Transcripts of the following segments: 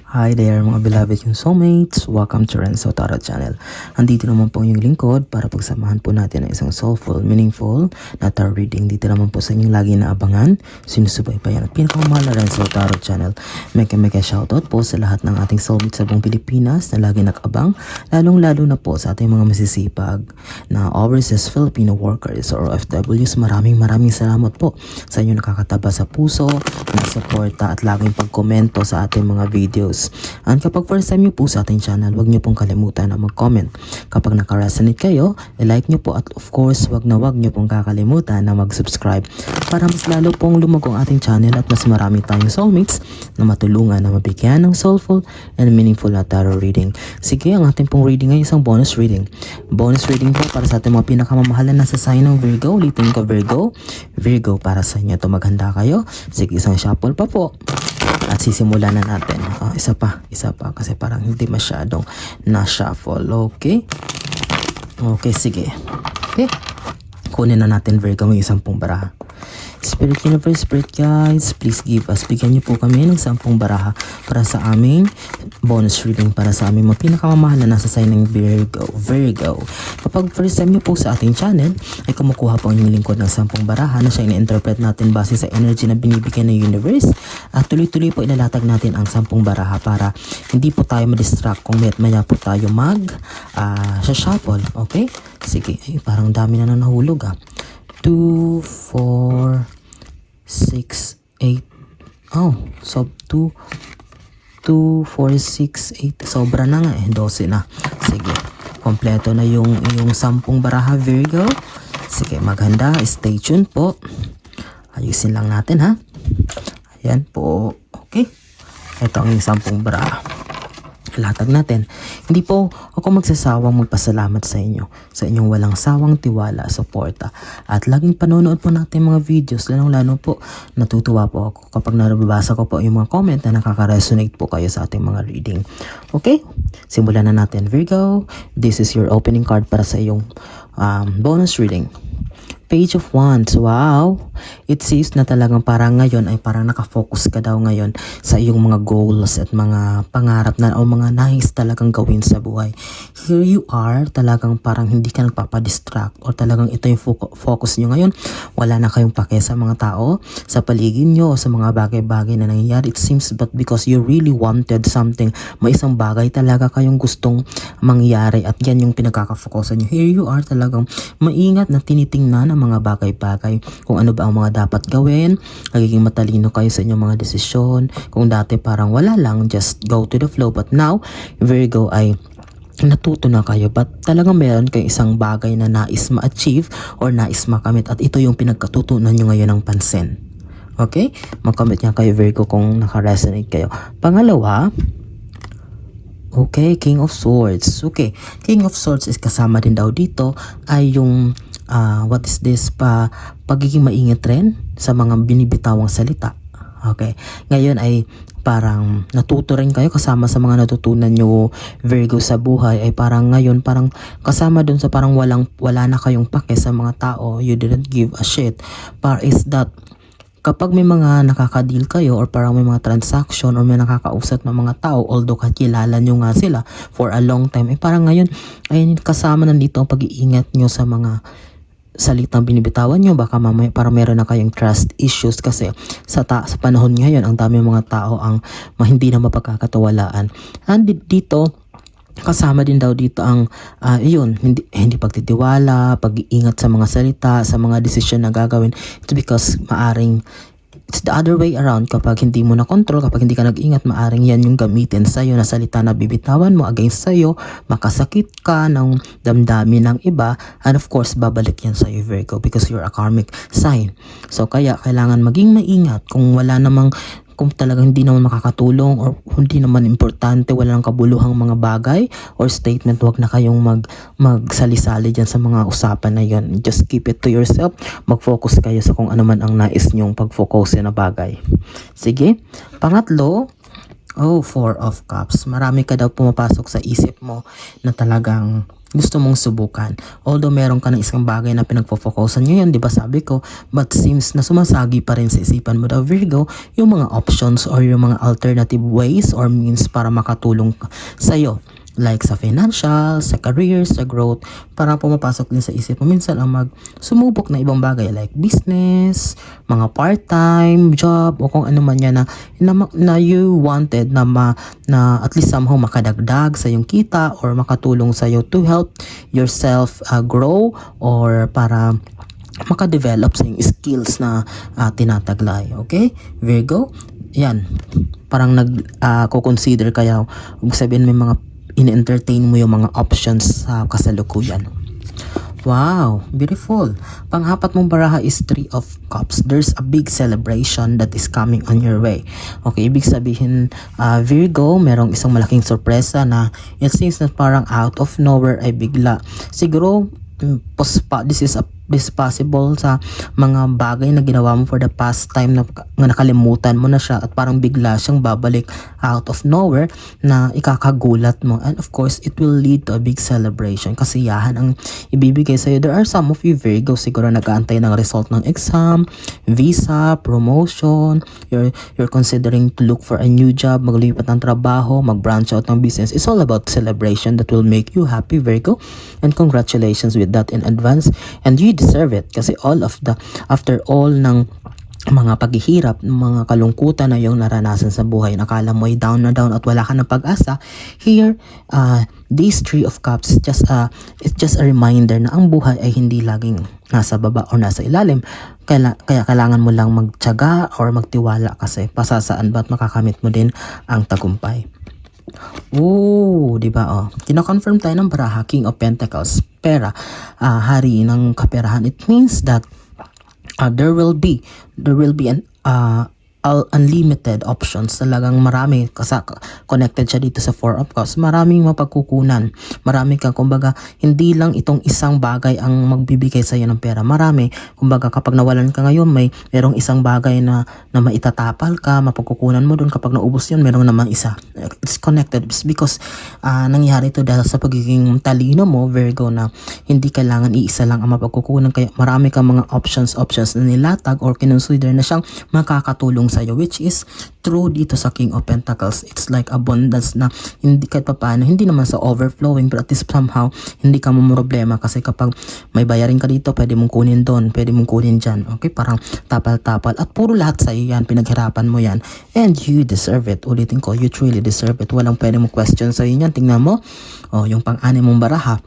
Hi there mga beloved yung soulmates, welcome to Renzo Tarot Channel. Andito naman po yung lingkod para pagsamahan po natin ang isang soulful, meaningful na tarot reading. Dito naman po sa inyong lagi naabangan, sinusubaybayan at pinakamahal na Renzo Tarot Channel. Mega shoutout po sa lahat ng ating soulmates sa buong Pilipinas na lagi nakabang, lalong-lalo na po sa ating mga masisipag na overseas Filipino workers or OFWs. Maraming salamat po sa inyong nakakataba sa puso, na suporta at laging pagkomento sa ating mga videos. And kapag first time nyo po sa ating channel, huwag nyo pong kalimutan na mag-comment. Kapag naka-resonate kayo, i-like nyo po at of course, huwag nyo pong kakalimutan na mag-subscribe para mas lalo pong lumago ang ating channel at mas marami tayong soulmates na matulungan na mabigyan ng soulful and meaningful na tarot reading. Sige, ang ating pong reading ay isang bonus reading. Bonus reading po para sa ating mga pinakamamahalan na sa sign ng Virgo. Ulitin ko Virgo para sa inyo. Ito maghanda kayo. Sige, isang shuffle pa po. At sisimulan na natin. Isa pa kasi parang hindi masyadong na-shuffle. Okay? Okay, sige. Okay. Kunin na natin Virgo yung 10 baraha. Spirit Universe, Spirit Guides, please give us. Bigyan niyo po kami ng 10 baraha para sa aming bonus reading para sa aming mga pinakamamahal na nasa sign ng Virgo. Kapag first time niyo po sa ating channel, ay kumukuha po ang inyong lingkod ng 10 baraha na siya ina-interpret natin base sa energy na binibigay ng universe. At tuloy-tuloy po ilalatag natin ang 10 baraha para hindi po tayo ma-distract kung maya po tayo shuffle. Okay? Sige, ay, parang dami na nahulog 2, 4, 6, 8. Oh, so 2, 4, 6, 8. Sobra na nga 12 na. Sige, kompleto na yung 10 baraha Virgo. Sige, maghanda. Stay tuned po. Ayusin lang natin Ayan po. Okay. Ito ang 10 baraha. Latag natin. Hindi po ako magsasawang magpasalamat sa inyo, sa inyong walang sawang tiwala, suporta at laging panonood po natin mga videos. Lalo po natutuwa po ako kapag nababasa ko po yung mga comment na nakaka-resonate po kayo sa ating mga reading. Okay? Simulan na natin Virgo. This is your opening card para sa iyong bonus reading. Page of Wands. Wow! It seems na talagang parang ngayon ay parang nakafocus ka daw ngayon sa iyong mga goals at mga pangarap na o mga nais talagang gawin sa buhay. Here you are, talagang parang hindi ka nagpapadistract or talagang ito yung focus nyo ngayon. Wala na kayong pake sa mga tao, sa paligid nyo o sa mga bagay-bagay na nangyayari. It seems but because you really wanted something, may isang bagay talaga kayong gustong mangyari at yan yung pinagkakafokusan nyo. Here you are, talagang maingat na tinitingnan ang mga bagay-bagay, kung ano ba ang mga dapat gawin, nagiging matalino kayo sa inyong mga desisyon. Kung dati parang wala lang, just go to the flow, but now Virgo ay natuto na kayo, but talagang meron kayo isang bagay na nais ma-achieve or nais makamit at ito yung pinagkatutunan nyo ngayon ng pansin. Okay? Mag-comment niya kayo Virgo kung naka-resonate kayo. Pangalawa, okay, King of Swords. Okay, King of Swords is kasama din daw dito ay yung what is this pagiging maingat rin sa mga binibitawang salita. Okay, ngayon ay parang natuto rin kayo kasama sa mga natutunan nyo Virgo sa buhay ay parang ngayon parang kasama dun sa parang wala na kayong pake sa mga tao, you didn't give a shit. Is that kapag may mga nakaka-deal kayo or parang may mga transaction or may nakakausap ng mga tao, although kakilala nyo nga sila for a long time, parang ngayon ay kasama nandito ang pag-iingat nyo sa mga salitang binibitawan nyo. Baka mamaya parang meron na kayong trust issues kasi sa panahon ngayon ang dami mga tao ang hindi na mapagkakatawalaan. And dito kasama din daw dito ang hindi pagtitiwala, pag-iingat sa mga salita, sa mga desisyon na gagawin. It's because it's the other way around. Kapag hindi mo na control, kapag hindi ka nag-ingat, maaring yan yung gamitin sa'yo na salita na bibitawan mo against sa'yo, makasakit ka ng damdamin ng iba, and of course babalik yan sa'yo Virgo because you're a karmic sign. So kaya kailangan maging maingat kung talagang hindi naman makakatulong or hindi naman importante, wala nang kabuluhang mga bagay or statement, wag na kayong magsali-sali dyan sa mga usapan na yon. Just keep it to yourself. Mag-focus kayo sa kung ano man ang nais nyong pag-focus na bagay. Sige. Pangatlo, Four of Cups. Marami ka daw pumapasok sa isip mo na talagang gusto mong subukan. Although meron ka ng isang bagay na pinagpo-focusan ngayon, di ba sabi ko, but seems na sumasagi pa rin sa isipan mo daw Virgo, yung mga options or yung mga alternative ways or means para makatulong sa'yo. Like sa financial, sa career, sa growth, para pumapasok din sa isip mo minsan ang sumubok na ibang bagay like business, mga part-time job o kung ano man yan na you wanted na at least somehow makadagdag sa yung kita or makatulong sa iyo to help yourself grow or para makadevelop sa yung skills na tinataglay. Okay? Virgo, yan. Parang consider kaya sabihin may mga in-entertain mo yung mga options sa kasalukuyan. Wow, beautiful. Pang-apat mong baraha is 3 of Cups. There's a big celebration that is coming on your way. Okay, ibig sabihin, Virgo, merong isang malaking sorpresa na it seems na parang out of nowhere ay bigla. Siguro, this possible sa mga bagay na ginawa mo for the past time na nakalimutan mo na siya at parang bigla siyang babalik out of nowhere na ikakagulat mo, and of course it will lead to a big celebration. Kasiyahan ang ibibigay sa'yo. There are some of you Virgo siguro nag-aantay ng result ng exam, visa, promotion, you're considering to look for a new job, maglipat ng trabaho, mag-branch out ng business. It's all about celebration that will make you happy Virgo, and congratulations with that in advance, and you deserve it kasi after all ng mga paghihirap, mga kalungkutan na yung naranasan sa buhay, nakala mo ay down na down at wala ka ng pag-asa, here, these 3 of Cups, it's just a reminder na ang buhay ay hindi laging nasa baba o nasa ilalim. Kaya kailangan mo lang magtiyaga or magtiwala kasi pasasaan ba at makakamit mo din ang tagumpay. Oh, di ba? Oh, kino-confirm tayo ng baraha, King of Pentacles, pera, hari ng kaperahan. It means that there will be an unlimited options. Talagang marami kasi connected siya dito sa 4 of Cups. Maraming mapagkukunan. Marami kang, kumbaga, hindi lang itong isang bagay ang magbibigay sa iyo ng pera. Marami. Kumbaga, kapag nawalan ka ngayon, merong isang bagay na maitatapal ka, mapagkukunan mo doon. Kapag naubos yun, merong naman isa. It's connected. It's because nangyari ito dahil sa pagiging talino mo, Virgo, na hindi kailangan iisa lang ang mapagkukunan. Kaya marami kang mga options na nilatag or kinonsider na siyang makakatulong sa'yo, which is true dito sa King of Pentacles. It's like abundance na hindi kahit papaano, hindi naman sa overflowing, but at least somehow hindi ka problema kasi kapag may bayarin ka dito, pwede mong kunin doon, pwede mong kunin dyan. Okay, parang tapal-tapal at puro lahat sa'yo yan, pinaghirapan mo yan, and you deserve it. Ulitin ko, you truly deserve it. Walang pwede mong question sa'yo yan. Tingnan mo, yung pang-anim mong baraha.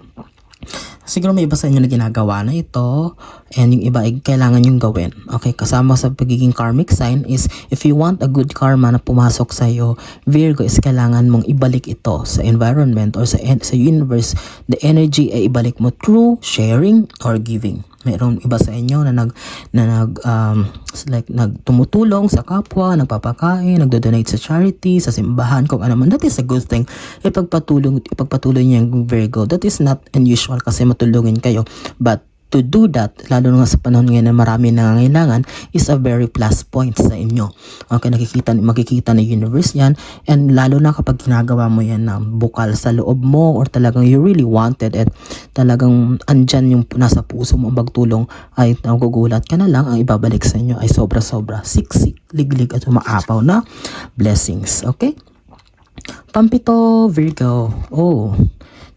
Siguro may iba sa inyo na ginagawa na ito, and yung iba ay kailangan yung gawin. Okay, kasama sa pagiging karmic sign is if you want a good karma na pumasok sa iyo, Virgo, is kailangan mong ibalik ito sa environment or sa universe. The energy ay ibalik mo through sharing or giving. Mayroong iba sa inyo na tumutulong sa kapwa, nagpapakain, nagdo-donate sa charity, sa simbahan, kung ano man. That is a good thing. Ipagpatuloy niya yung Virgo. That is not unusual kasi matulungin kayo. But to do that, lalo na sa panahon ngayon na marami nangangailangan, is a very plus point sa inyo. Okay, makikita na universe yan, and lalo na kapag ginagawa mo yan na bukal sa loob mo or talagang you really wanted it, talagang andyan yung nasa puso mo ang pagtulong, ay nagugulat ka na lang, ang ibabalik sa inyo ay sobra-sobra, siksik, liglig at umaapaw na blessings. Okay? Pampito, Virgo. Oh,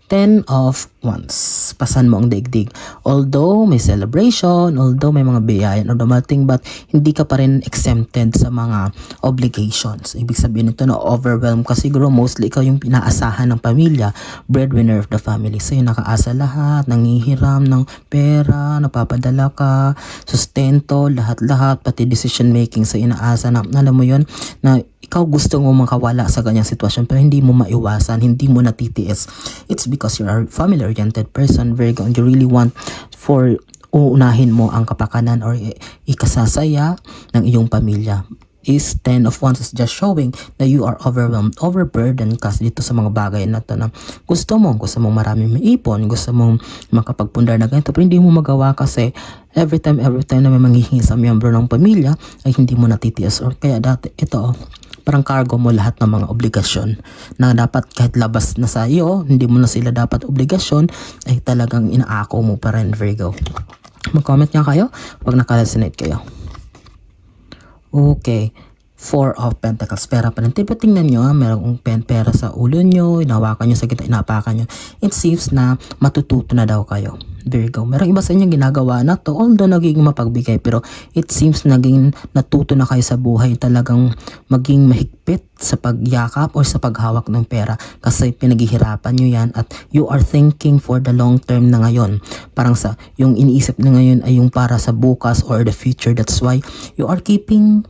10 of Wands. Pasan mo ang daigdig. Although may celebration, although may mga biyayan o dumating, but hindi ka pa rin exempted sa mga obligations. Ibig sabihin nito na overwhelmed ka siguro, mostly ikaw yung pinaasahan ng pamilya, breadwinner of the family. So yung nakaasa lahat, nangihiram ng pera, napapadala ka, sustento, lahat-lahat, pati decision making sa inaasa na, alam mo yun, na ikaw gusto mo makawala sa ganyang sitwasyon pero hindi mo maiwasan, hindi mo natitiis. It's because you're a family-oriented person, Virgo, and you really want for uunahin mo ang kapakanan or ikasasaya ng iyong pamilya. Is 10 of Wands is just showing that you are overwhelmed, overburdened kasi dito sa mga bagay na to na gusto mong maraming maipon, gusto mong makapagpundar na ganito, pero hindi mo magawa kasi every time na may manghihingi sa miyembro ng pamilya ay hindi mo natitiis, or kaya dati ito parang cargo mo lahat ng mga obligasyon na dapat kahit labas na sa iyo, hindi mo na sila dapat obligasyon, ay talagang inaako mo pa rin, Virgo. Mag-comment nga kayo pag naka-resonate kayo. Okay. Four of Pentacles, pera pa rin. Tipo, tingnan nyo, merong pera sa ulo nyo, inawakan nyo sa gitna, inapakan nyo. It seems na matututo na daw kayo, Virgo. Merong iba sa inyo ginagawa na to, although nagiging mapagbigay, pero it seems naging natuto na kayo sa buhay, talagang maging mahigpit sa pagyakap or sa paghawak ng pera kasi pinaghihirapan nyo yan at you are thinking for the long term na ngayon. Parang sa yung iniisip na ngayon ay yung para sa bukas or the future. That's why you are keeping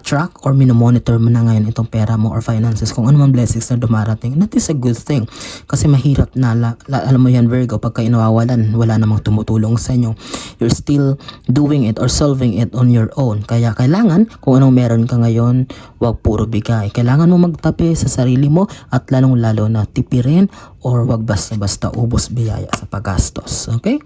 track or minomonitor mo na ngayon itong pera mo or finances, kung ano man blessings na dumarating. That is a good thing kasi mahirap na alam mo yan, Virgo, pagka inawawalan, wala namang tumutulong sa inyo. You're still doing it or solving it on your own. Kaya kailangan kung anong meron ka ngayon, wag puro bigay. Kailangan mo magtabi sa sarili mo at lalong-lalo na tipirin or wag basta-basta ubos biyaya sa paggastos. Okay?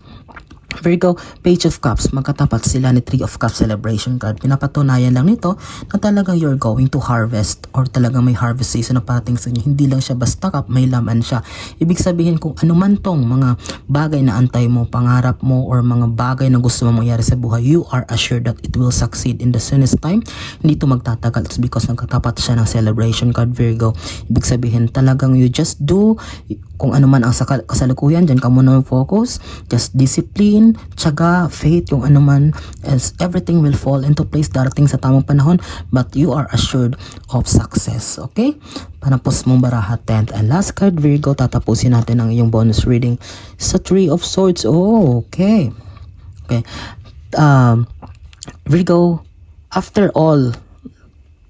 Virgo, Page of Cups, magkatapat sila ni Three of Cups celebration card. Pinapatunayan lang nito na talagang you're going to harvest or talagang may harvest season na parating sa inyo. Hindi lang siya basta cup, may laman siya. Ibig sabihin kung ano man tong mga bagay na antay mo, pangarap mo, or mga bagay na gusto mo mangyari sa buhay, you are assured that it will succeed in the soonest time. Hindi ito magtatagal. It's because nagkatapat siya ng celebration card, Virgo. Ibig sabihin talagang you just do kung ano man ang kasalukuyan, dyan ka muna focus, just discipline, tiyaga, faith, yung ano man, as everything will fall into place darating sa tamang panahon, but you are assured of success. Okay? Panapos mong baraha, 10th and last card, Virgo, tatapusin natin ang iyong bonus reading sa Three of Swords. Oh, okay. Okay. Virgo, after all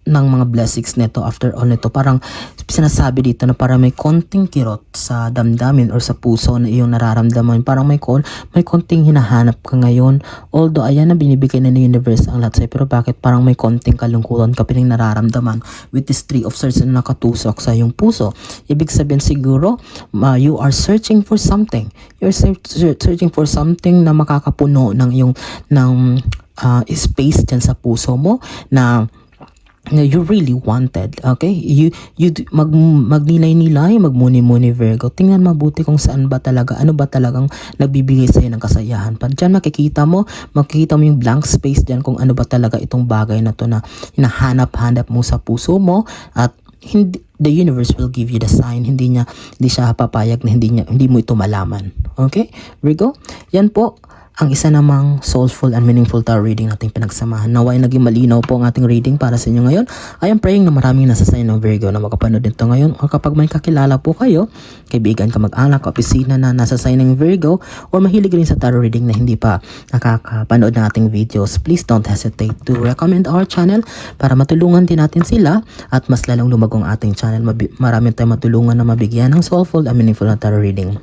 ng mga blessings nito, after all nito, parang sinasabi dito na parang may konting kirot sa damdamin or sa puso na iyong nararamdaman. Parang may konting hinahanap ka ngayon. Although ayan na binibigay na ng universe ang lahat sa'yo, pero bakit parang may konting kalungkutan ka piling nararamdaman with this Three of Swords na nakatusok sa iyong puso? Ibig sabihin siguro, you are searching for something. You're searching for something na makakapuno ng iyong space dyan sa puso mo na you really wanted. Okay? Magnilay-nilay, magmuni-muni, Virgo. Tingnan mabuti kung saan ba talaga, ano ba talagang nagbibigay sa'yo ng kasayahan. Diyan makikita mo yung blank space diyan kung ano ba talaga itong bagay na to na hinahanap-hanap mo sa puso mo, at the universe will give you the sign. Hindi siya papayag na hindi mo ito malaman. Okay? Virgo, yan po ang isa namang soulful and meaningful tarot reading nating pinagsamahan. Naway naging malinaw po ang ating reading para sa inyo ngayon. I am praying na maraming nasa sign ng Virgo na makapanood nito ngayon, o kapag may kakilala po kayo, kaibigan, kamag-anak, opisina na nasa sign ng Virgo, or mahilig rin sa tarot reading na hindi pa nakakapanood ng ating videos, please don't hesitate to recommend our channel para matulungan din natin sila at mas lalong lumagong ating channel. Marami tayong matulungan na mabigyan ng soulful and meaningful na tarot reading.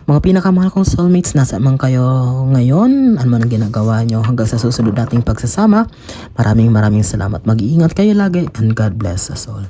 Mga pinakamahal kong soulmates, nasa man kayo ngayon, ano man ang ginagawa nyo, hanggang sa susunod nating pagsasama, maraming salamat. Mag-iingat kayo lagi, and God bless us all.